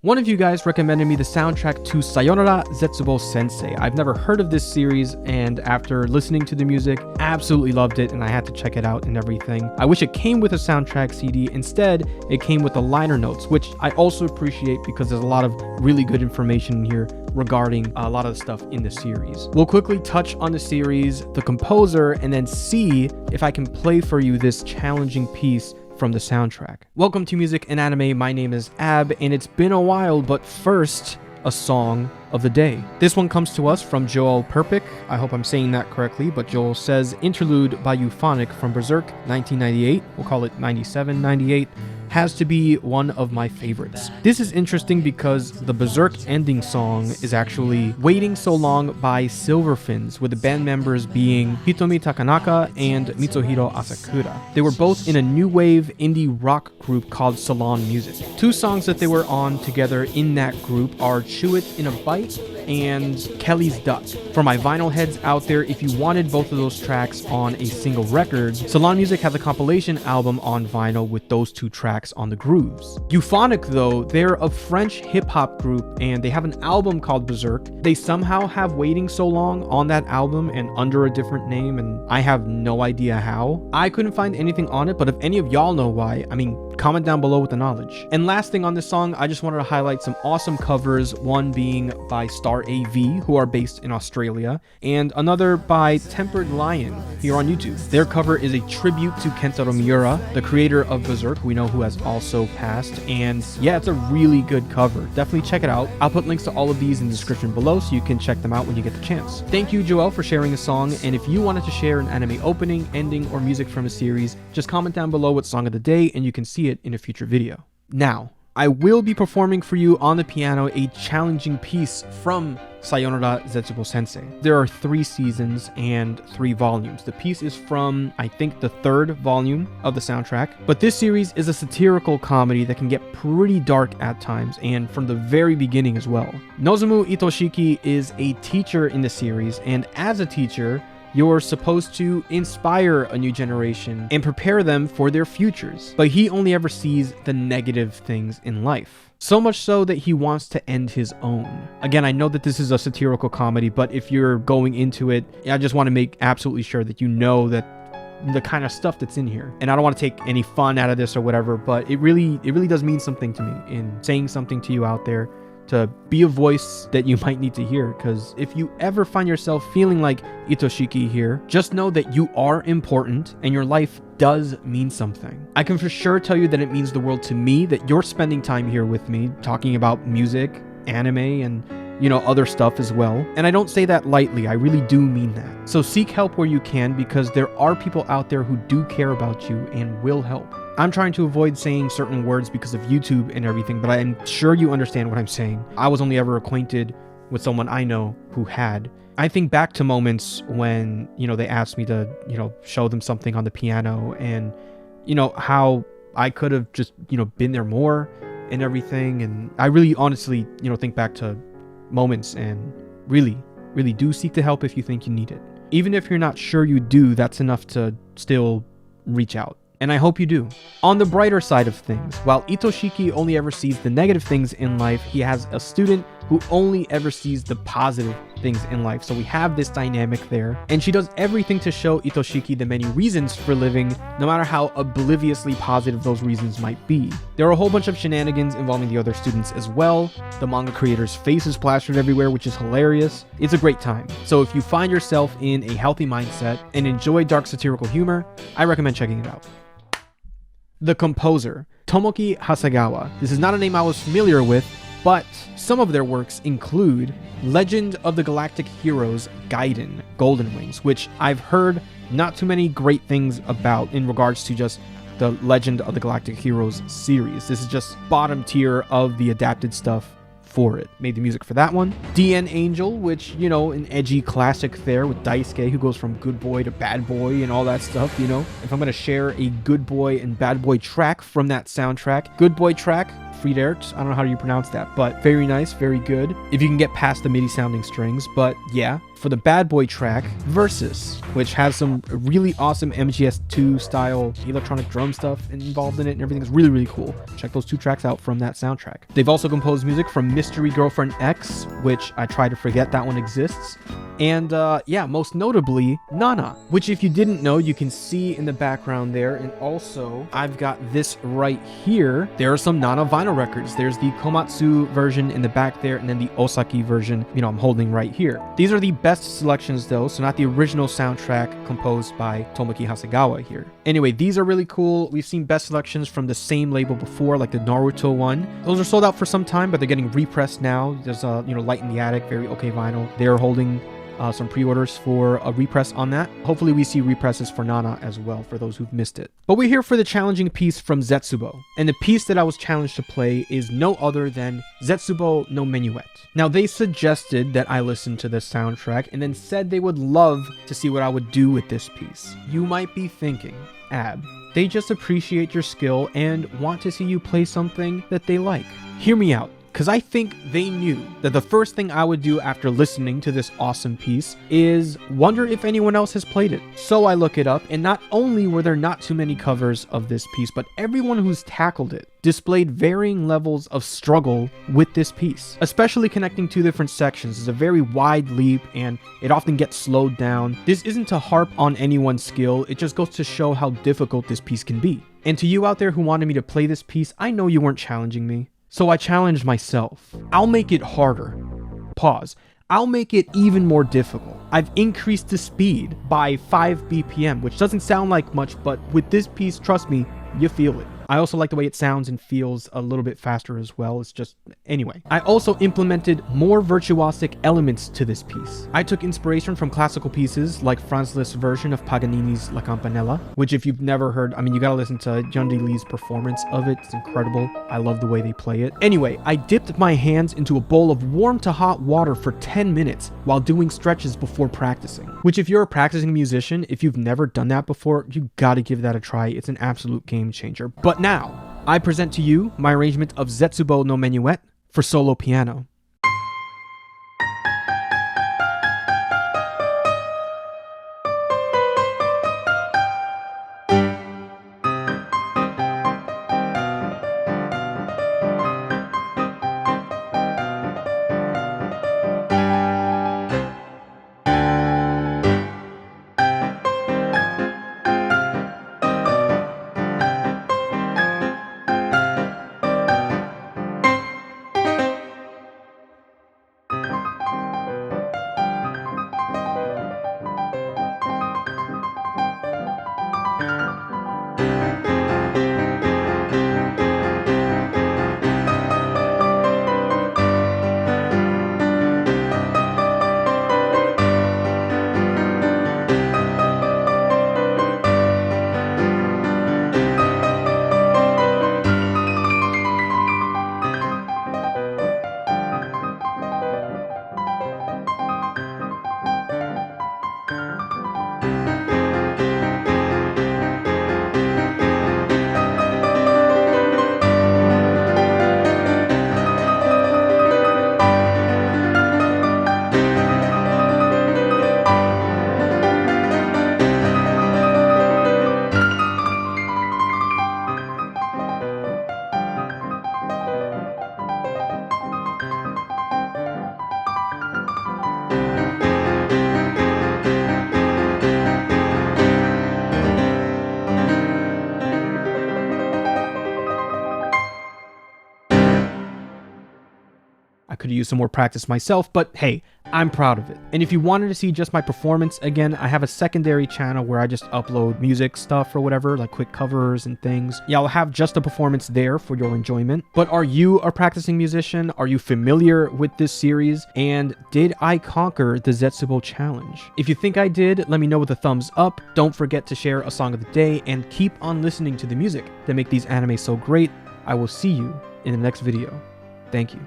One of you guys recommended me the soundtrack to Sayonara Zetsubou Sensei. I've never heard of this series, and after listening to the music, absolutely loved it, and I had to check it out and everything. I wish it came with a soundtrack CD. Instead, it came with the liner notes, which I also appreciate because there's a lot of really good information here regarding a lot of the stuff in the series. We'll quickly touch on the series, the composer, and then see if I can play for you this challenging piece from the soundtrack. Welcome to Music and Anime. My name is Ab, and it's been a while, but first, a song of the day. This one comes to us from Joel Prpic. I hope I'm saying that correctly, but Joel says, Interlude by Euphonic from Berserk 1998, we'll call it 97, 98, has to be one of my favorites. This is interesting because the Berserk ending song is actually Waiting So Long by Silverfins, with the band members being Hitomi Takanaka and Mitsuhiro Asakura. They were both in a new wave indie rock group called Salon Music. Two songs that they were on together in that group are Chew It in a Bite and Kelly's Duck. For my vinyl heads out there, if you wanted both of those tracks on a single record, Salon Music has a compilation album on vinyl with those two tracks on the grooves. Euphonic, though, they're a French hip-hop group, and they have an album called Berserk. They somehow have Waiting So Long on that album and under a different name, and I have no idea how. I couldn't find anything on it, but if any of y'all know why, comment down below with the knowledge. And last thing on this song, I just wanted to highlight some awesome covers, one being by StarAV, who are based in Australia, and another by Tempered Lion here on YouTube. Their cover is a tribute to Kentaro Miura, the creator of Berserk, we know who has also passed, and yeah, it's a really good cover. Definitely check it out. I'll put links to all of these in the description below so you can check them out when you get the chance. Thank you, Joel, for sharing the song, and if you wanted to share an anime opening, ending, or music from a series, just comment down below what song of the day and you can see it in a future video. Now, I will be performing for you on the piano a challenging piece from Sayonara Zetsubou Sensei. There are 3 seasons and 3 volumes. The piece is from, I think, the 3rd volume of the soundtrack, but this series is a satirical comedy that can get pretty dark at times, and from the very beginning as well. Nozomu Itoshiki is a teacher in the series, and as a teacher, you're supposed to inspire a new generation and prepare them for their futures. But he only ever sees the negative things in life. So much so that he wants to end his own. Again, I know that this is a satirical comedy, but if you're going into it, I just want to make absolutely sure that you know that the kind of stuff that's in here. And I don't want to take any fun out of this or whatever, but it really does mean something to me in saying something to you out there, to be a voice that you might need to hear, because if you ever find yourself feeling like Itoshiki here, just know that you are important and your life does mean something. I can for sure tell you that it means the world to me that you're spending time here with me, talking about music, anime, and other stuff as well. And I don't say that lightly, I really do mean that. So seek help where you can, because there are people out there who do care about you and will help. I'm trying to avoid saying certain words because of YouTube and everything, but I'm sure you understand what I'm saying. I was only ever acquainted with someone I know who had. I think back to moments when, they asked me to, show them something on the piano, and, how I could have just, been there more and everything. And I really honestly, think back to moments and really do seek the help if you think you need it. Even if you're not sure you do, that's enough to still reach out. And I hope you do. On the brighter side of things, while Itoshiki only ever sees the negative things in life, he has a student who only ever sees the positive things in life. So we have this dynamic there, and she does everything to show Itoshiki the many reasons for living, no matter how obliviously positive those reasons might be. There are a whole bunch of shenanigans involving the other students as well. The manga creator's face is plastered everywhere, which is hilarious. It's a great time. So if you find yourself in a healthy mindset and enjoy dark satirical humor, I recommend checking it out. The composer, Tomoki Hasegawa. This is not a name I was familiar with, but some of their works include Legend of the Galactic Heroes Gaiden Golden Wings, which I've heard not too many great things about in regards to just the Legend of the Galactic Heroes series. This is just bottom tier of the adapted stuff for it. Made the music for that one. DN Angel, which, an edgy classic there with Daisuke, who goes from good boy to bad boy and all that stuff, If I'm going to share a good boy and bad boy track from that soundtrack, good boy track Friedert. I don't know how you pronounce that, but very nice, very good. If you can get past the MIDI sounding strings, but yeah. For the bad boy track, Versus, which has some really awesome MGS2 style electronic drum stuff involved in it, and everything is really, really cool. Check those 2 tracks out from that soundtrack. They've also composed music from Mystery Girlfriend X, which I try to forget that one exists. And yeah, most notably, Nana, which if you didn't know, you can see in the background there. And also, I've got this right here. There are some Nana vinyl records. There's the Komatsu version in the back there, and then the Osaki version, I'm holding right here. These are the best selections though, so not the original soundtrack composed by Tomoki Hasegawa here. Anyway, these are really cool. We've seen best selections from the same label before, like the Naruto one. Those are sold out for some time, but they're getting repressed now. There's Light in the Attic, very okay vinyl. They're holding some pre-orders for a repress on that. Hopefully we see represses for Nana as well for those who've missed it. But we're here for the challenging piece from Zetsubou. And the piece that I was challenged to play is no other than Zetsubou no Menuet. Now they suggested that I listen to this soundtrack and then said they would love to see what I would do with this piece. You might be thinking, Ab, they just appreciate your skill and want to see you play something that they like. Hear me out. Because I think they knew that the first thing I would do after listening to this awesome piece is wonder if anyone else has played it. So I look it up, and not only were there not too many covers of this piece, but everyone who's tackled it displayed varying levels of struggle with this piece. Especially connecting 2 different sections is a very wide leap, and it often gets slowed down. This isn't to harp on anyone's skill, it just goes to show how difficult this piece can be. And to you out there who wanted me to play this piece, I know you weren't challenging me. So I challenged myself. I'll make it harder. Pause. I'll make it even more difficult. I've increased the speed by 5 BPM, which doesn't sound like much, but with this piece, trust me, you feel it. I also like the way it sounds and feels a little bit faster as well. It's just, anyway. I also implemented more virtuosic elements to this piece. I took inspiration from classical pieces like Franz Liszt's version of Paganini's La Campanella, which if you've never heard, you gotta listen to Yundi Li's performance of it. It's incredible. I love the way they play it. Anyway, I dipped my hands into a bowl of warm to hot water for 10 minutes while doing stretches before practicing, which if you're a practicing musician, if you've never done that before, you gotta give that a try. It's an absolute game changer. But now, I present to you my arrangement of Zetsubou no Menuet for solo piano. I could use some more practice myself, but hey, I'm proud of it. And if you wanted to see just my performance, again, I have a secondary channel where I just upload music stuff or whatever, like quick covers and things. Yeah, I'll have just a performance there for your enjoyment. But are you a practicing musician? Are you familiar with this series? And did I conquer the Zetsubou challenge? If you think I did, let me know with a thumbs up. Don't forget to share a song of the day and keep on listening to the music that make these anime so great. I will see you in the next video. Thank you.